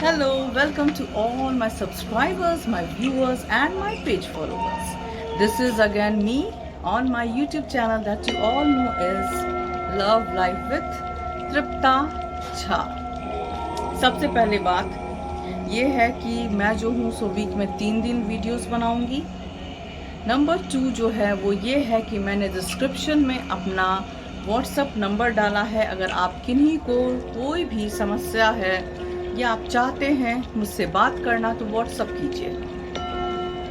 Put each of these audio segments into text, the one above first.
Hello, welcome to all my subscribers, my viewers, and my page followers. This is again me on my YouTube channel that you all know is Love Life with Tripta Jha. सबसे पहले बात ये है कि मैं जो हूँ so weak में 3 दिन वीडियोस बनाऊंगी। नंबर 2 जो है वो ये है कि मैंने डिस्क्रिप्शन में अपना व्हाट्सएप नंबर डाला है। अगर आप किन्हीं को कोई भी समस्या है या आप चाहते हैं मुझसे बात करना तो व्हाट्सएप कीजिए।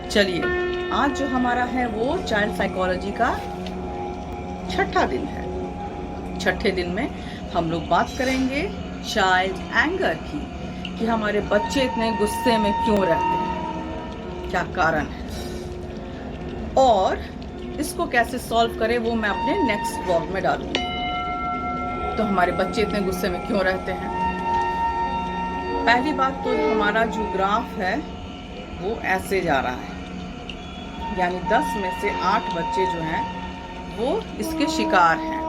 चलिए, आज जो हमारा है वो चाइल्ड साइकोलॉजी का छठा दिन है। छठे दिन में हम लोग बात करेंगे चाइल्ड एंगर की, कि हमारे बच्चे इतने गुस्से में क्यों रहते हैं, क्या कारण है और इसको कैसे सॉल्व करें वो मैं अपने नेक्स्ट व्लॉग में डालूंगी। तो हमारे बच्चे इतने गुस्से में क्यों रहते हैं? पहली बात तो हमारा जो ग्राफ है वो ऐसे जा रहा है, यानी 10 में से 8 बच्चे जो हैं वो इसके शिकार हैं।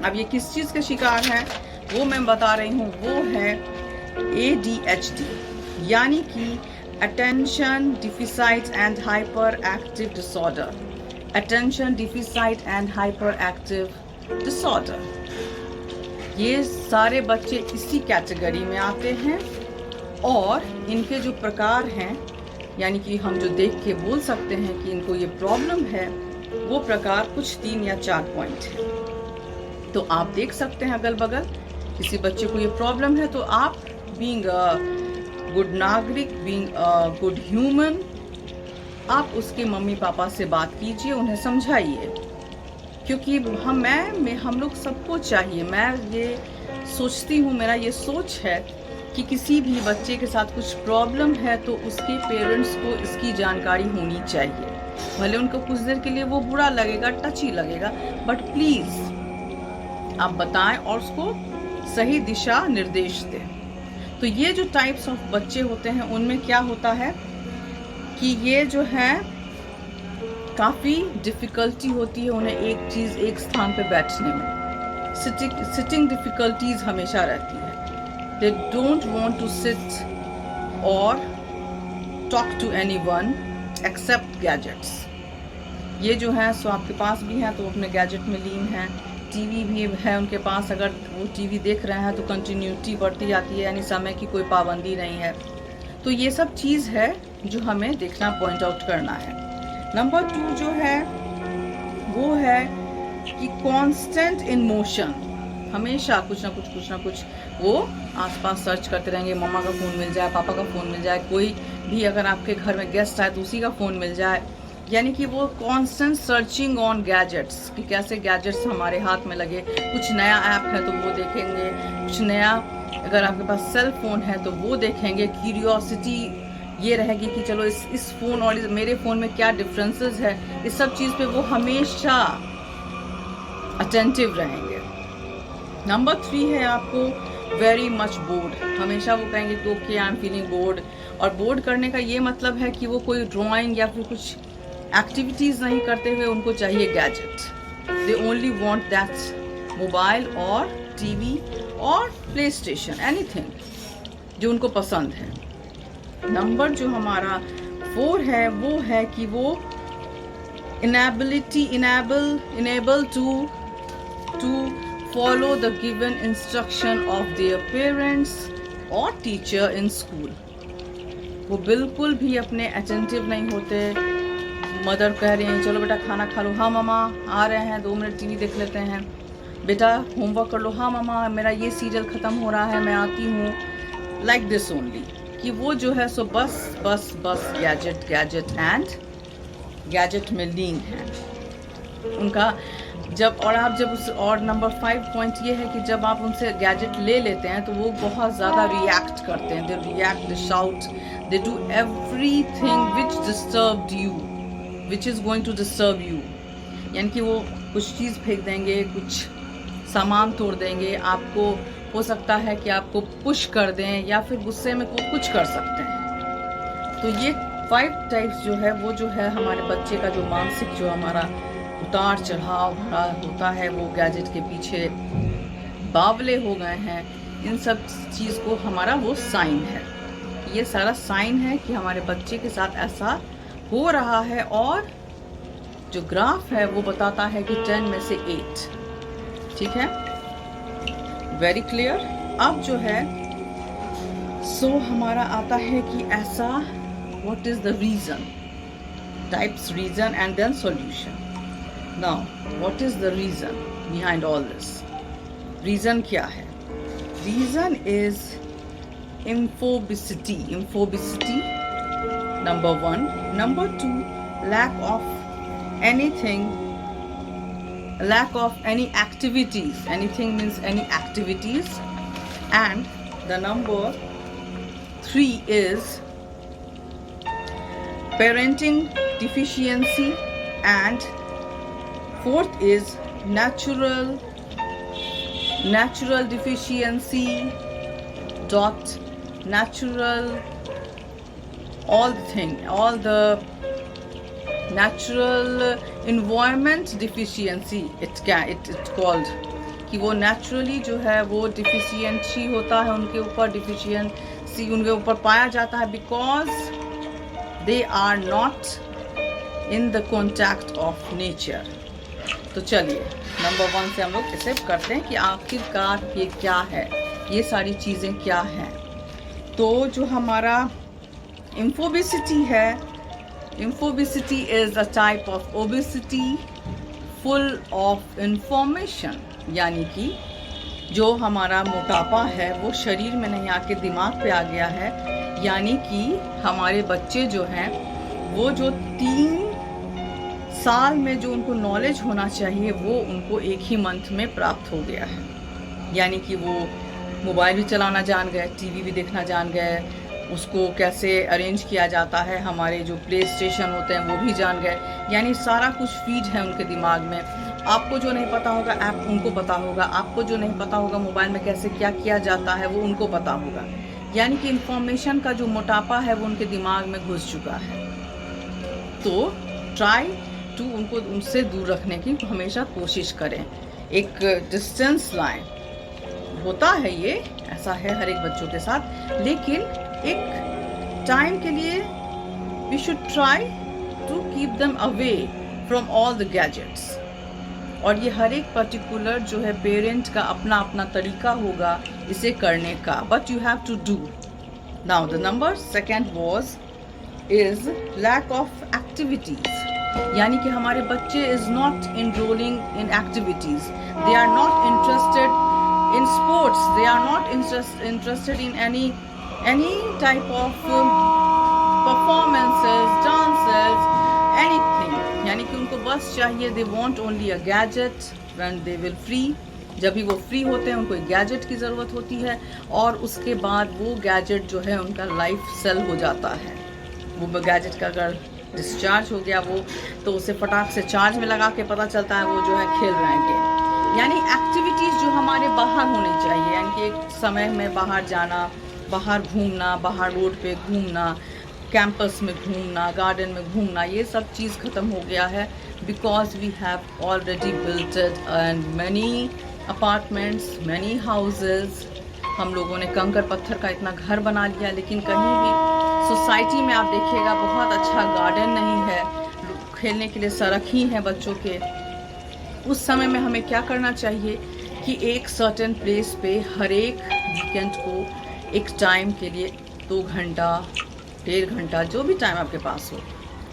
अब ये किस चीज़ के शिकार हैं वो मैं बता रही हूँ, वो है ADHD, यानी कि attention deficit and hyperactive disorder. Attention deficit and hyperactive disorder, ये सारे बच्चे इसी कैटेगरी में आते हैं। और इनके जो प्रकार हैं, यानी कि हम जो देख के बोल सकते हैं कि इनको ये प्रॉब्लम है, वो प्रकार कुछ 3 या 4 पॉइंट है। तो आप देख सकते हैं अगल बगल किसी बच्चे को ये प्रॉब्लम है तो आप बीइंग अ गुड नागरिक, बीइंग अ गुड ह्यूमन, आप उसके मम्मी पापा से बात कीजिए, उन्हें समझाइए। क्योंकि हम लोग सबको चाहिए, मैं ये सोचती हूँ, मेरा ये सोच है कि किसी भी बच्चे के साथ कुछ प्रॉब्लम है तो उसके पेरेंट्स को इसकी जानकारी होनी चाहिए। भले उनको कुछ देर के लिए वो बुरा लगेगा, टची लगेगा, बट प्लीज़ आप बताएं और उसको सही दिशा निर्देश दें। तो ये जो टाइप्स ऑफ बच्चे होते हैं उनमें क्या होता है कि ये जो है काफ़ी डिफ़िकल्टी होती है उन्हें एक चीज़ एक स्थान पे बैठने में। सिटिंग डिफ़िकल्टीज हमेशा रहती है। They don't want to sit और talk to anyone except gadgets. ये जो है सो आपके पास भी हैं तो अपने गैजेट में लीन हैं। टीवी भी है उनके पास, अगर वो टीवी देख रहे हैं तो कंटिन्यूटी बढ़ती जाती है, यानी समय की कोई पाबंदी नहीं है। तो ये सब चीज़ है जो हमें देखना, पॉइंट आउट करना है। नंबर 2 जो है वो है कि कांस्टेंट इन मोशन, हमेशा कुछ ना कुछ वो आसपास सर्च करते रहेंगे। मम्मा का फ़ोन मिल जाए, पापा का फ़ोन मिल जाए, कोई भी अगर आपके घर में गेस्ट आए तो उसी का फ़ोन मिल जाए। यानी कि वो कांस्टेंट सर्चिंग ऑन गैजेट्स, कि कैसे गैजेट्स हमारे हाथ में लगे। कुछ नया ऐप है तो वो देखेंगे, कुछ नया अगर आपके पास सेल फ़ोन है तो वो देखेंगे। क्यूरियोसिटी ये रहेगी कि चलो इस फ़ोन और मेरे फ़ोन में क्या डिफरेंसेस है, इस सब चीज़ पे वो हमेशा अटेंटिव रहेंगे। नंबर 3 है आपको वेरी मच बोर्ड। हमेशा वो कहेंगे कि okay I am feeling board. और बोर्ड करने का ये मतलब है कि वो कोई ड्राइंग या फिर कुछ एक्टिविटीज़ नहीं करते हुए उनको चाहिए gadget. They only want that mobile और टीवी और प्ले स्टेशन, एनीथिंग जो उनको पसंद है। नंबर जो हमारा 4 है वो है कि वो enable to follow the given instruction of their parents और टीचर इन स्कूल। वो बिल्कुल भी अपने अटेंटिव नहीं होते। मदर कह रही हैं चलो बेटा खाना खा लो, हाँ मामा आ रहे हैं, 2 मिनट टीवी देख लेते हैं। बेटा होमवर्क कर लो, हाँ मामा मेरा ये सीरियल ख़त्म हो रहा है, मैं आती हूँ। लाइक दिस ओनली, कि वो जो है सो बस गैजेट एंड गैजेट में लीन है उनका। और नंबर 5 पॉइंट ये है कि जब आप उनसे गैजेट ले लेते हैं तो वो बहुत ज़्यादा रिएक्ट करते हैं। They react, they shout, they do everything which is going to disturb you. यानी कि वो कुछ चीज़ फेंक देंगे, कुछ सामान तोड़ देंगे, आपको हो सकता है कि आपको पुश कर दें या फिर गुस्से में कुछ कर सकते हैं। तो ये 5 टाइप्स जो है वो जो है हमारे बच्चे का जो मानसिक जो हमारा उतार चढ़ाव भरा होता है, वो गैजेट के पीछे बावले हो गए हैं, इन सब चीज़ को हमारा वो साइन है, ये सारा साइन है कि हमारे बच्चे के साथ ऐसा हो रहा है। और जो ग्राफ है वो बताता है कि 10 में से 8, ठीक है, वेरी क्लियर। अब जो है हमारा आता है कि ऐसा what is the reason, types reason and then solution. Now what is the reason behind all this? Reason क्या है? Reason is infobesity, number 1. Number 2, lack of any activities. Anything means any activities. And the number 3 is parenting deficiency, and 4th is natural deficiency dot natural all the natural environment deficiency it's called, कि वो naturally जो है वो deficiency होता है उनके ऊपर, deficiency उनके ऊपर पाया जाता है because they are not in the contact of nature। तो चलिए नंबर 1 से हम लोग इसे करते हैं कि आखिरकार ये क्या है, ये सारी चीज़ें क्या हैं। तो जो हमारा इंफोबेसिटी है, infobesity is a type of obesity full of information, यानी कि जो हमारा मोटापा है वो शरीर में नहीं आके दिमाग पे आ गया है। यानी कि हमारे बच्चे जो हैं वो जो 3 साल में जो उनको नॉलेज होना चाहिए वो उनको एक ही मंथ में प्राप्त हो गया है। यानी कि वो मोबाइल भी चलाना जान गए, टीवी भी देखना जान गए, उसको कैसे अरेंज किया जाता है, हमारे जो प्ले स्टेशन होते हैं वो भी जान गए। यानी सारा कुछ फीड है उनके दिमाग में। आपको जो नहीं पता होगा ऐप उनको पता होगा, आपको जो नहीं पता होगा मोबाइल में कैसे क्या किया जाता है वो उनको पता होगा। यानी कि इंफॉर्मेशन का जो मोटापा है वो उनके दिमाग में घुस चुका है। तो ट्राई टू उनको उनसे दूर रखने की हमेशा कोशिश करें, एक डिस्टेंस लाएं। होता है ये, ऐसा है हर एक बच्चों के साथ, लेकिन एक टाइम के लिए we should try to keep them away from all the gadgets. और ये हर एक पर्टिकुलर जो है पेरेंट का अपना अपना तरीका होगा इसे करने का, but you have to do. Now the number 2 was is lack of activities, यानी कि हमारे बच्चे is not enrolling in activities, they are not interested in sports, they are not interested in any type of performances, dances, anything। यानी कि उनको बस चाहिए, they want only a gadget when they will free। जब भी वो free होते हैं उनको एक गैजेट की ज़रूरत होती है, और उसके बाद वो गैजेट जो है उनका लाइफ सेल हो जाता है। वो गैजेट का अगर डिस्चार्ज हो गया वो, तो उसे फटाक से चार्ज में लगा के पता चलता है वो जो है खेल रहे हैं गेम। यानी एक्टिविटीज़ जो हमारे बाहर होनी चाहिए, यानी कि एक समय में बाहर जाना, बाहर घूमना, बाहर रोड पे घूमना, कैंपस में घूमना, गार्डन में घूमना, ये सब चीज़ ख़त्म हो गया है। Because we have already builted and many apartments, many houses. हम लोगों ने कंकर पत्थर का इतना घर बना लिया, लेकिन कहीं भी सोसाइटी में आप देखिएगा बहुत अच्छा गार्डन नहीं है, खेलने के लिए सड़क ही है बच्चों के। उस समय में हमें क्या करना चाहिए कि एक सर्टेन प्लेस पे हर एक वीकेंड को एक टाइम के लिए 2 घंटा 1.5 घंटा जो भी टाइम आपके पास हो,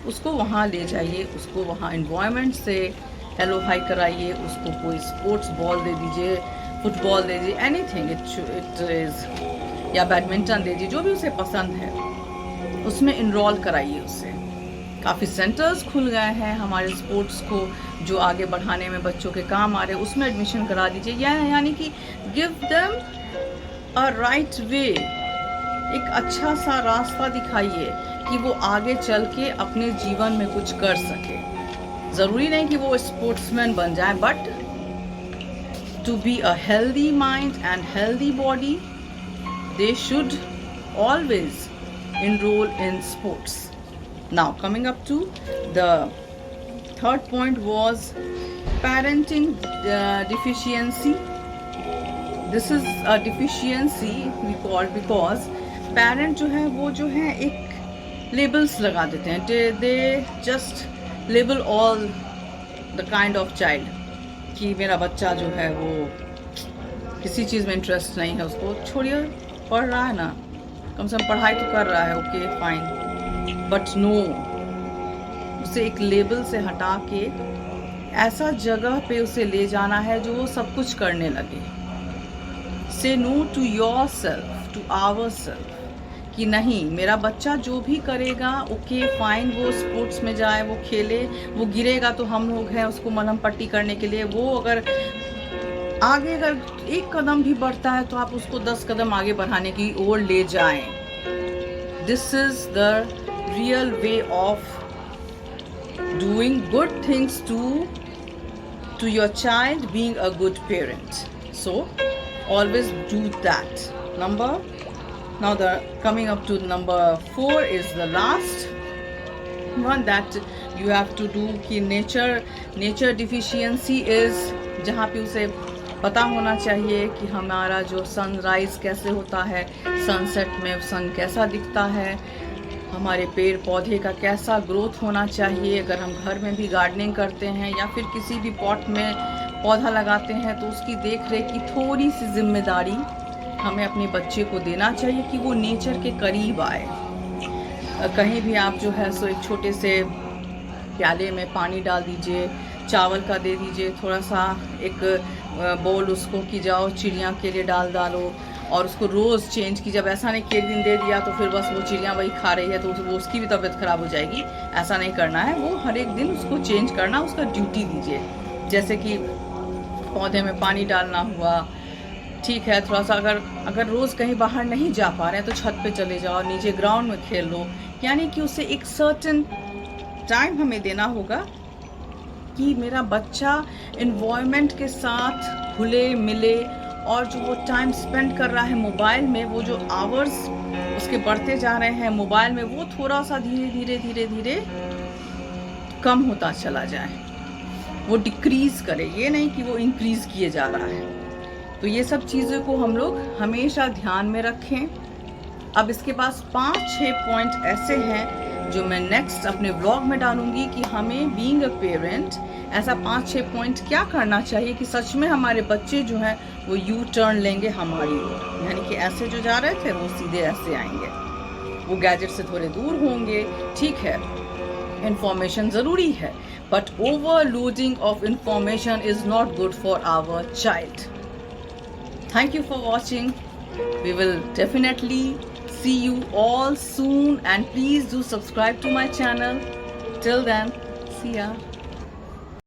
उसको वहाँ ले जाइए, उसको वहाँ इन्वायरमेंट से हेलो हाई कराइए, उसको कोई स्पोर्ट्स बॉल दे दीजिए, फुटबॉल दे दीजिए, एनीथिंग इट इज़, या बैडमिंटन दे दीजिए, जो भी उसे पसंद है उसमें इनरोल कराइए उसे। काफ़ी सेंटर्स खुल गए हैं हमारे स्पोर्ट्स को जो आगे बढ़ाने में बच्चों के काम आ रहे हैं, उसमें एडमिशन करा दीजिए। यानी कि give them a right way, एक अच्छा सा रास्ता दिखाइए कि वो आगे चल के अपने जीवन में कुछ कर सके। ज़रूरी नहीं कि वो स्पोर्ट्समैन बन जाए, but to be a healthy mind and healthy body they should always enroll in sports। Now coming up to the 3rd point was parenting deficiency this is a deficiency we call, because parent जो है वो जो है एक labels लगा देते हैं, they just label all the kind of child कि मेरा बच्चा जो है वो किसी चीज़ में इंटरेस्ट नहीं है, उसको छोड़िए, पढ़ रहा है ना, कम से कम पढ़ाई तो कर रहा है, ओके फाइन, बट नो, उसे एक लेबल से हटा के ऐसा जगह पे उसे ले जाना है जो वो सब कुछ करने लगे। Say no to yourself, to ourself, कि नहीं, मेरा बच्चा जो भी करेगा ओके फाइन, वो स्पोर्ट्स में जाए, वो खेले, वो गिरेगा तो हम लोग हैं उसको मलहम पट्टी करने के लिए, वो अगर आगे अगर एक कदम भी बढ़ता है तो आप उसको 10 कदम आगे बढ़ाने की ओर ले जाएं। This is the real way of doing good things to your child, being a good parent. So always do that. Now the coming up to number 4 is the last one that you have to do कि nature deficiency is जहाँ पे उसे पता होना चाहिए कि हमारा जो सनराइज कैसे होता है, सनसेट में सन कैसा दिखता है, हमारे पेड़ पौधे का कैसा ग्रोथ होना चाहिए। अगर हम घर में भी गार्डनिंग करते हैं या फिर किसी भी पॉट में पौधा लगाते हैं तो उसकी देख रेख की थोड़ी सी जिम्मेदारी हमें अपने बच्चे को देना चाहिए कि वो नेचर के करीब आए। कहीं भी आप जो है सो एक छोटे से प्याले में पानी डाल दीजिए, चावल का दे दीजिए, थोड़ा सा एक बोल उसको कि जाओ चिड़िया के लिए डालो, और उसको रोज़ चेंज की। जब ऐसा नहीं कि एक दिन दे दिया तो फिर बस वो चिड़िया वही खा रही है तो वो उसकी भी तबीयत ख़राब हो जाएगी, ऐसा नहीं करना है। वो हर एक दिन उसको चेंज करना, उसका ड्यूटी दीजिए। जैसे कि पौधे में पानी डालना हुआ, ठीक है, थोड़ा सा अगर रोज़ कहीं बाहर नहीं जा पा रहे हैं तो छत पे चले जाओ, नीचे ग्राउंड में खेल लो, यानी कि उसे एक सर्टेन टाइम हमें देना होगा कि मेरा बच्चा इन्वायरमेंट के साथ घुले मिले, और जो वो टाइम स्पेंड कर रहा है मोबाइल में, वो जो आवर्स उसके बढ़ते जा रहे हैं मोबाइल में, वो थोड़ा सा धीरे धीरे कम होता चला जाए, वो डिक्रीज करे, ये नहीं कि वो इंक्रीज किए जा रहा है। तो ये सब चीज़ों को हम लोग हमेशा ध्यान में रखें। अब इसके पास 5-6 पॉइंट ऐसे हैं जो मैं नेक्स्ट अपने व्लॉग में डालूंगी कि हमें बीइंग अ पेरेंट ऐसा 5-6 पॉइंट क्या करना चाहिए कि सच में हमारे बच्चे जो हैं वो यू टर्न लेंगे हमारी ओर, यानी कि ऐसे जो जा रहे थे वो सीधे ऐसे आएंगे, वो गैजेट से थोड़े दूर होंगे। ठीक है, इंफॉर्मेशन ज़रूरी है, but overloading of information is not good for our child. Thank you for watching. We will definitely see you all soon, and please do subscribe to my channel. Till then, see ya.